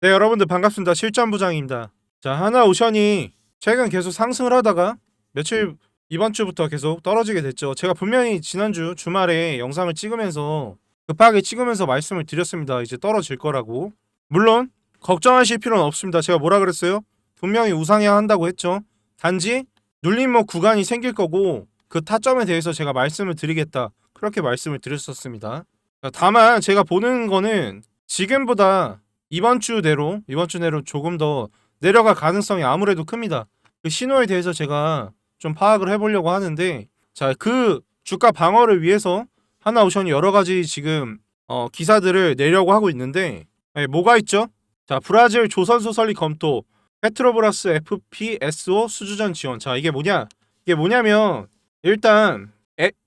네, 여러분들 반갑습니다. 실전부장입니다. 자, 하나오션이 최근 계속 상승을 하다가 며칠 이번 주부터 계속 떨어지게 됐죠. 제가 분명히 지난주 주말에 영상을 찍으면서 급하게 찍으면서 말씀을 드렸습니다. 이제 떨어질 거라고. 물론 걱정하실 필요는 없습니다. 제가 뭐라 그랬어요? 분명히 우상향 한다고 했죠. 단지 눌림목 구간이 생길 거고 그 타점에 대해서 제가 말씀을 드리겠다. 그렇게 말씀을 드렸었습니다. 다만 제가 보는 거는 지금보다 이번 주 내로 조금 더 내려갈 가능성이 아무래도 큽니다. 그 신호에 대해서 제가 좀 파악을 해보려고 하는데, 자, 그 주가 방어를 위해서 하나오션이 여러 가지 지금 기사들을 내려고 하고 있는데, 뭐가 있죠? 자, 브라질 조선소 설립 검토, 페트로브라스 FPSO 수주전 지원. 자, 이게 뭐냐? 이게 뭐냐면 일단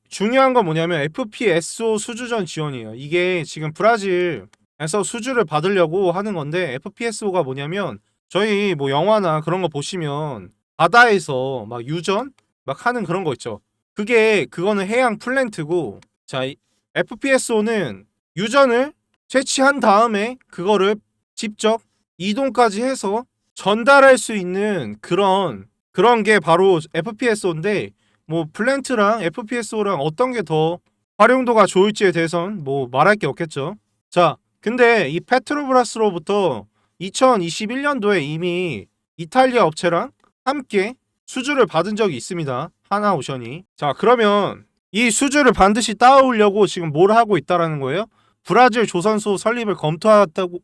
중요한 건 뭐냐면 FPSO 수주전 지원이에요. 이게 지금 브라질에서 수주를 받으려고 하는 건데, FPSO가 뭐냐면 저희 뭐 영화나 그런 거 보시면 바다에서 막 유전 막 하는 그런 거 있죠. 그거는 해양 플랜트고, 자, FPSO는 유전을 채취한 다음에 그거를 직접 이동까지 해서 전달할 수 있는 그런 게 바로 FPSO인데, 뭐 플랜트랑 FPSO랑 어떤 게 더 활용도가 좋을지에 대해선 뭐 말할 게 없겠죠. 자, 근데 이 페트로브라스로부터 2021년도에 이미 이탈리아 업체랑 함께 수주를 받은 적이 있습니다. 하나오션이. 자, 그러면 이 수주를 반드시 따오려고 지금 뭘 하고 있다라는 거예요? 브라질 조선소 설립을 검토하고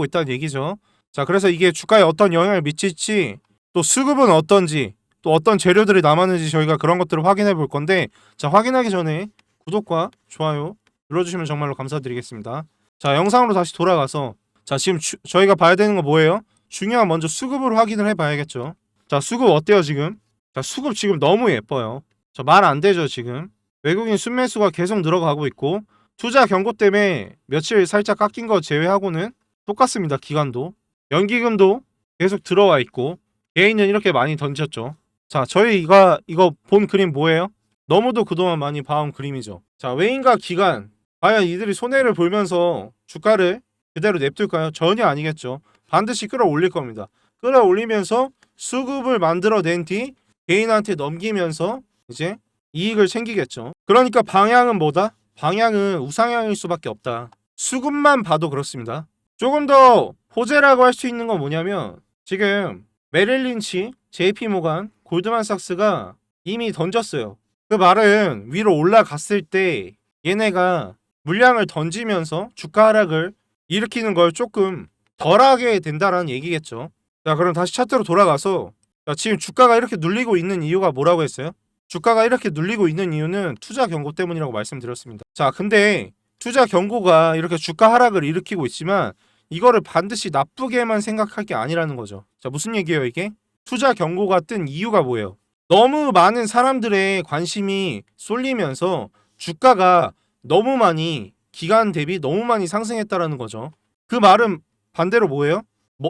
있다는 얘기죠. 자, 그래서 이게 주가에 어떤 영향을 미칠지, 또 수급은 어떤지, 또 어떤 재료들이 남았는지 저희가 그런 것들을 확인해 볼 건데, 자, 확인하기 전에 구독과 좋아요 눌러주시면 정말로 감사드리겠습니다. 자, 영상으로 다시 돌아가서, 자, 지금 저희가 봐야 되는 거 뭐예요? 중요한 먼저 수급으로 확인을 해봐야겠죠. 자, 수급 어때요 지금? 자, 수급 지금 너무 예뻐요. 자, 말 안 되죠 지금. 외국인 순매수가 계속 늘어가고 있고, 투자 경고 때문에 며칠 살짝 깎인 거 제외하고는 똑같습니다. 기간도 연기금도 계속 들어와 있고, 개인은 이렇게 많이 던졌죠. 자, 저희 이거 본 그림 뭐예요? 너무도 그동안 많이 봐온 그림이죠. 자, 외인과 기관, 과연 이들이 손해를 보면서 주가를 그대로 냅둘까요? 전혀 아니겠죠. 반드시 끌어올릴 겁니다. 끌어올리면서 수급을 만들어낸 뒤 개인한테 넘기면서 이제 이익을 챙기겠죠. 그러니까 방향은 뭐다? 방향은 우상향일 수밖에 없다. 수급만 봐도 그렇습니다. 조금 더 호재라고 할 수 있는 건 뭐냐면, 지금 메릴 린치, JP 모간, 골드만삭스가 이미 던졌어요. 그 말은 위로 올라갔을 때 얘네가 물량을 던지면서 주가 하락을 일으키는 걸 조금 덜하게 된다라는 얘기겠죠. 자, 그럼 다시 차트로 돌아가서, 자, 지금 주가가 이렇게 눌리고 있는 이유가 뭐라고 했어요? 주가가 이렇게 눌리고 있는 이유는 투자 경고 때문이라고 말씀드렸습니다. 자, 근데 투자 경고가 이렇게 주가 하락을 일으키고 있지만 이거를 반드시 나쁘게만 생각할 게 아니라는 거죠. 자, 무슨 얘기예요 이게? 투자 경고가 뜬 이유가 뭐예요? 너무 많은 사람들의 관심이 쏠리면서 주가가 너무 많이, 기간 대비 너무 많이 상승했다라는 거죠. 그 말은 반대로 뭐예요?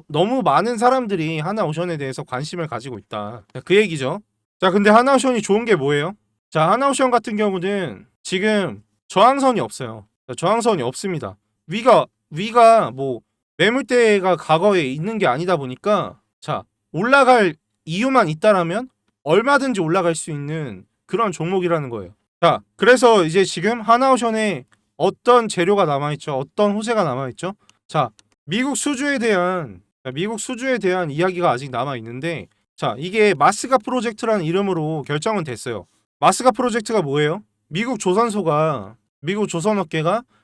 너무 많은 사람들이 하나오션에 대해서 관심을 가지고 있다. 자, 그 얘기죠. 자, 근데 하나오션이 좋은 게 뭐예요? 자, 하나오션 같은 경우는 지금 저항선이 없어요. 자, 저항선이 없습니다. 위가 뭐 매물대가 과거에 있는 게 아니다 보니까, 자, 올라갈 이유만 있다라면 얼마든지 올라갈 수 있는 그런 종목이라는 거예요. 자, 그래서 이제 지금 하나오션에 어떤 재료가 남아있죠? 어떤 호재가 남아있죠? 자, 미국 수주에 대한 이야기가 아직 남아있는데, 자, 이게 마스가 프로젝트라는 이름으로 결정은 됐어요. 마스가 프로젝트가 뭐예요? 미국 조선업계가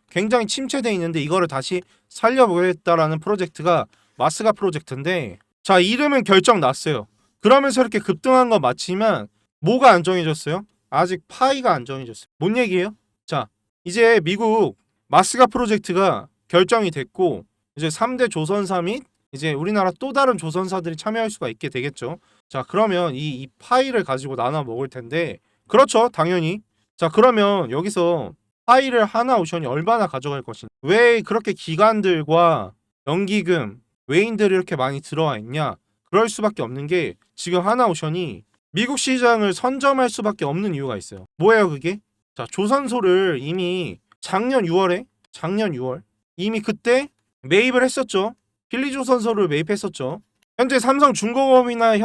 굉장히 침체돼 있는데 이거를 다시 살려보겠다라는 프로젝트가 마스가 프로젝트인데, 자, 이름은 결정 났어요. 그러면서 이렇게 급등한 건 맞지만 뭐가 안 정해졌어요? 아직 파이가 안 정해졌어요. 뭔 얘기예요? 자, 이제 미국 마스가 프로젝트가 결정이 됐고, 이제 3대 조선사 및 이제 우리나라 또 다른 조선사들이 참여할 수가 있게 되겠죠. 자, 그러면 이 파이를 가지고 나눠 먹을 텐데, 그렇죠, 당연히. 자, 그러면 여기서 파이를 하나오션이 얼마나 가져갈 것인가? 왜 그렇게 기관들과 연기금, 외인들이 이렇게 많이 들어와 있냐? 그럴 수밖에 없는 게, 지금 하나오션이 미국 시장을 선점할 수밖에 없는 이유가 있어요. 뭐예요 그게? 자, 조선소를 이미 작년 6월 이미 그때 매입을 했었죠. 필리조선소를 매입했었죠. 현재 삼성중공업이나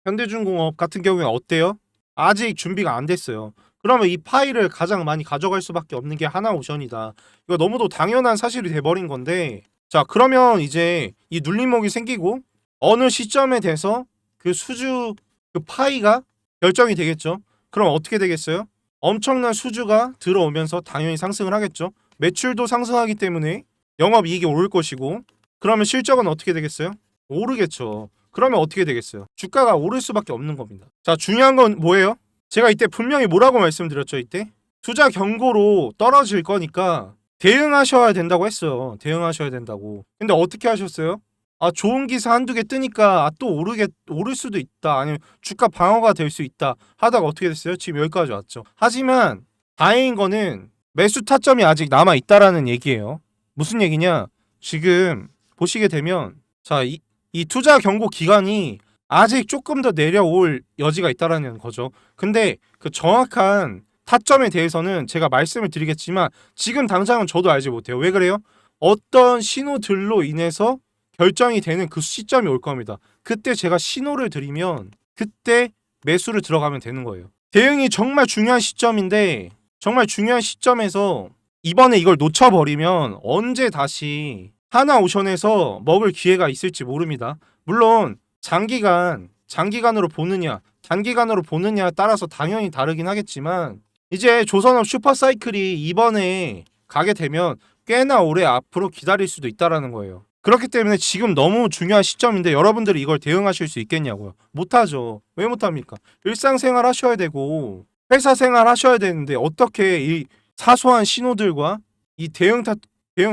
현대중공업 같은 경우에는 어때요? 아직 준비가 안 됐어요. 그러면 이 파일을 가장 많이 가져갈 수밖에 없는 게 하나오션이다. 이거 너무도 당연한 사실이 돼버린 건데, 자 그러면 이제 이 눌림목이 생기고 어느 시점에 돼서 그 수주 그 파이가 결정이 되겠죠. 그럼 어떻게 되겠어요? 엄청난 수주가 들어오면서 당연히 상승을 하겠죠. 매출도 상승하기 때문에 영업이익이 오를 것이고, 그러면 실적은 어떻게 되겠어요? 오르겠죠. 그러면 어떻게 되겠어요? 주가가 오를 수밖에 없는 겁니다. 자, 중요한 건 뭐예요? 제가 이때 분명히 뭐라고 말씀드렸죠, 이때? 투자 경고로 떨어질 거니까 대응하셔야 된다고 했어요. 대응하셔야 된다고. 근데 어떻게 하셨어요? 아, 좋은 기사 한두 개 뜨니까 또 오를 수도 있다. 아니면 주가 방어가 될 수 있다. 하다가 어떻게 됐어요? 지금 여기까지 왔죠. 하지만 다행인 거는 매수 타점이 아직 남아 있다라는 얘기예요. 무슨 얘기냐? 지금 보시게 되면 자, 이 투자 경고 기간이 아직 조금 더 내려올 여지가 있다라는 거죠. 근데 그 정확한 타점에 대해서는 제가 말씀을 드리겠지만 지금 당장은 저도 알지 못해요. 왜 그래요? 어떤 신호들로 인해서 결정이 되는 그 시점이 올 겁니다. 그때 제가 신호를 드리면 그때 매수를 들어가면 되는 거예요. 대응이 정말 중요한 시점인데 정말 중요한 시점에서 이번에 이걸 놓쳐버리면 언제 다시 하나오션에서 먹을 기회가 있을지 모릅니다. 물론 장기간으로 보느냐 단기간으로 보느냐에 따라서 당연히 다르긴 하겠지만 이제 조선업 슈퍼사이클이 이번에 가게 되면 꽤나 오래 앞으로 기다릴 수도 있다라는 거예요. 그렇기 때문에 지금 너무 중요한 시점인데 여러분들이 이걸 대응하실 수 있겠냐고요. 못하죠. 왜 못합니까? 일상생활 하셔야 되고 회사 생활 하셔야 되는데 어떻게 이 사소한 신호들과 이 대응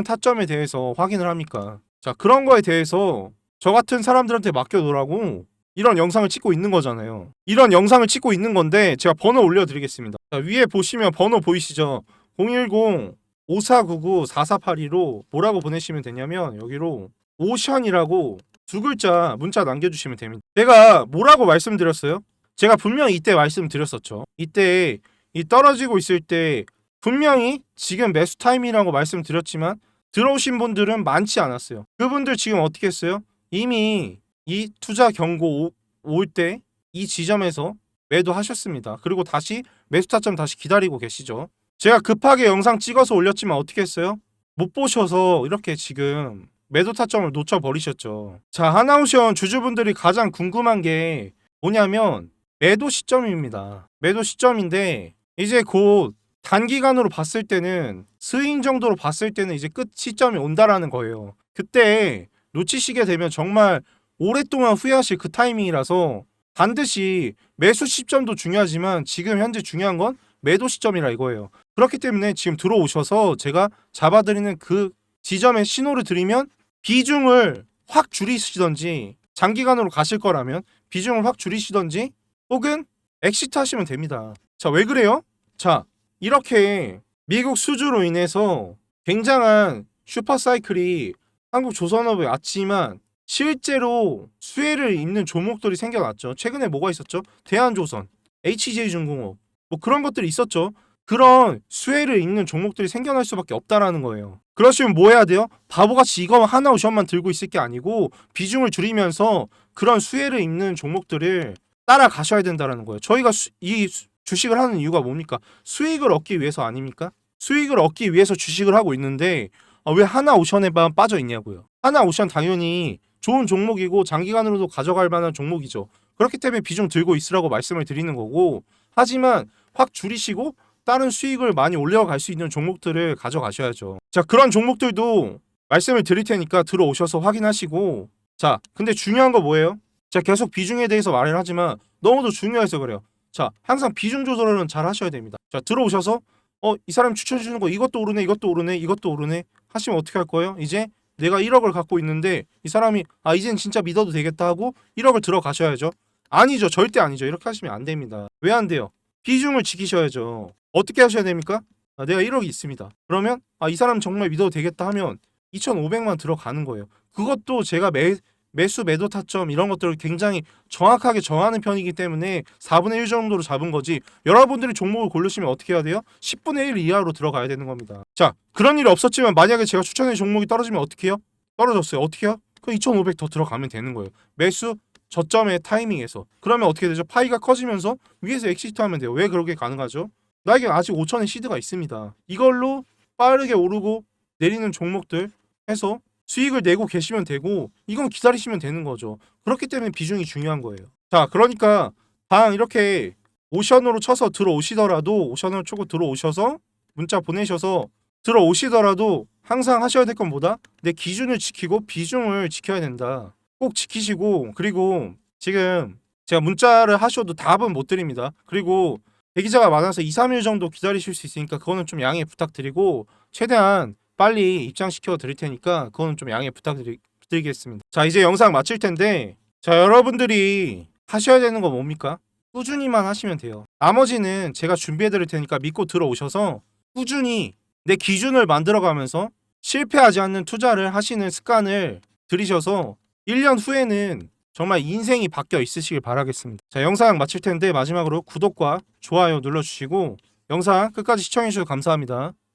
타점에 대해서 확인을 합니까? 자, 그런 거에 대해서 저 같은 사람들한테 맡겨놓으라고 이런 영상을 찍고 있는 거잖아요. 이런 영상을 찍고 있는 건데 제가 번호 올려드리겠습니다. 자, 위에 보시면 번호 보이시죠? 010 5499-4482로 뭐라고 보내시면 되냐면 여기로 오션이라고 두 글자 문자 남겨주시면 됩니다. 제가 뭐라고 말씀드렸어요? 제가 분명히 이때 말씀드렸었죠. 이때 이 떨어지고 있을 때 분명히 지금 매수 타임이라고 말씀드렸지만 들어오신 분들은 많지 않았어요. 그분들 지금 어떻게 했어요? 이미 이 투자 경고 올 때 이 지점에서 매도하셨습니다. 그리고 다시 매수 타점 다시 기다리고 계시죠. 제가 급하게 영상 찍어서 올렸지만 어떻게 했어요? 못 보셔서 이렇게 지금 매도 타점을 놓쳐버리셨죠. 자, 하나오션 주주분들이 가장 궁금한 게 뭐냐면 매도 시점입니다. 매도 시점인데 이제 곧 단기간으로 봤을 때는 스윙 정도로 봤을 때는 이제 끝 시점이 온다라는 거예요. 그때 놓치시게 되면 정말 오랫동안 후회하실 그 타이밍이라서 반드시 매수 시점도 중요하지만 지금 현재 중요한 건 매도 시점이라 이거예요. 그렇기 때문에 지금 들어오셔서 제가 잡아드리는 그 지점에 신호를 드리면 비중을 확 줄이시던지 장기간으로 가실 거라면 비중을 확 줄이시던지 혹은 엑시트 하시면 됩니다. 자, 왜 그래요? 자, 이렇게 미국 수주로 인해서 굉장한 슈퍼사이클이 한국 조선업에 왔지만 실제로 수혜를 입는 종목들이 생겨났죠. 최근에 뭐가 있었죠? 대한조선, HJ중공업 뭐 그런 것들이 있었죠. 그런 수혜를 입는 종목들이 생겨날 수밖에 없다라는 거예요. 그러시면 뭐 해야 돼요? 바보같이 이거 하나오션만 들고 있을 게 아니고 비중을 줄이면서 그런 수혜를 입는 종목들을 따라가셔야 된다라는 거예요. 저희가 주식을 하는 이유가 뭡니까? 수익을 얻기 위해서 아닙니까? 수익을 얻기 위해서 주식을 하고 있는데 왜 하나오션에만 빠져 있냐고요. 하나오션 당연히 좋은 종목이고 장기간으로도 가져갈 만한 종목이죠. 그렇기 때문에 비중 들고 있으라고 말씀을 드리는 거고, 하지만 확 줄이시고 다른 수익을 많이 올려갈 수 있는 종목들을 가져가셔야죠. 자, 그런 종목들도 말씀을 드릴 테니까 들어오셔서 확인하시고, 자, 근데 중요한 거 뭐예요? 자, 계속 비중에 대해서 말을 하지만 너무도 중요해서 그래요. 자, 항상 비중 조절은 잘 하셔야 됩니다. 자, 들어오셔서 이 사람 추천해 주는 거 이것도 오르네, 이것도 오르네, 이것도 오르네 하시면 어떻게 할 거예요? 이제 내가 1억을 갖고 있는데 이 사람이 이젠 진짜 믿어도 되겠다 하고 1억을 들어가셔야죠. 아니죠. 절대 아니죠. 이렇게 하시면 안 됩니다. 왜 안 돼요? 비중을 지키셔야죠. 어떻게 하셔야 됩니까? 내가 1억이 있습니다. 그러면 이 사람 정말 믿어도 되겠다 하면 2,500만 들어가는 거예요. 그것도 제가 매수 매도 타점 이런 것들을 굉장히 정확하게 정하는 편이기 때문에 4분의 1 정도로 잡은 거지. 여러분들이 종목을 고르시면 어떻게 해야 돼요? 10분의 1 이하로 들어가야 되는 겁니다. 자, 그런 일이 없었지만 만약에 제가 추천해 종목이 떨어지면 어떻게 해요? 떨어졌어요. 어떻게 해요? 그럼 2,500 더 들어가면 되는 거예요. 매수 저점의 타이밍에서. 그러면 어떻게 되죠? 파이가 커지면서 위에서 엑시트하면 돼요. 왜 그렇게 가능하죠? 나에게 아직 5천의 시드가 있습니다. 이걸로 빠르게 오르고 내리는 종목들 해서 수익을 내고 계시면 되고, 이건 기다리시면 되는 거죠. 그렇기 때문에 비중이 중요한 거예요. 자, 그러니까 방 이렇게 오션으로 쳐서 들어오시더라도, 오션으로 치고 들어오셔서 문자 보내셔서 들어오시더라도 항상 하셔야 될 건 뭐다? 내 기준을 지키고 비중을 지켜야 된다. 꼭 지키시고, 그리고 지금 제가 문자를 하셔도 답은 못 드립니다. 그리고 대기자가 많아서 2, 3일 정도 기다리실 수 있으니까 그거는 좀 양해 부탁드리고, 최대한 빨리 입장시켜 드릴 테니까 그거는 좀 양해 부탁드리겠습니다. 자, 이제 영상 마칠 텐데, 자, 여러분들이 하셔야 되는 거 뭡니까? 꾸준히만 하시면 돼요. 나머지는 제가 준비해 드릴 테니까 믿고 들어오셔서 꾸준히 내 기준을 만들어가면서 실패하지 않는 투자를 하시는 습관을 들이셔서 1년 후에는 정말 인생이 바뀌어 있으시길 바라겠습니다. 자, 영상 마칠 텐데 마지막으로 구독과 좋아요 눌러주시고 영상 끝까지 시청해주셔서 감사합니다.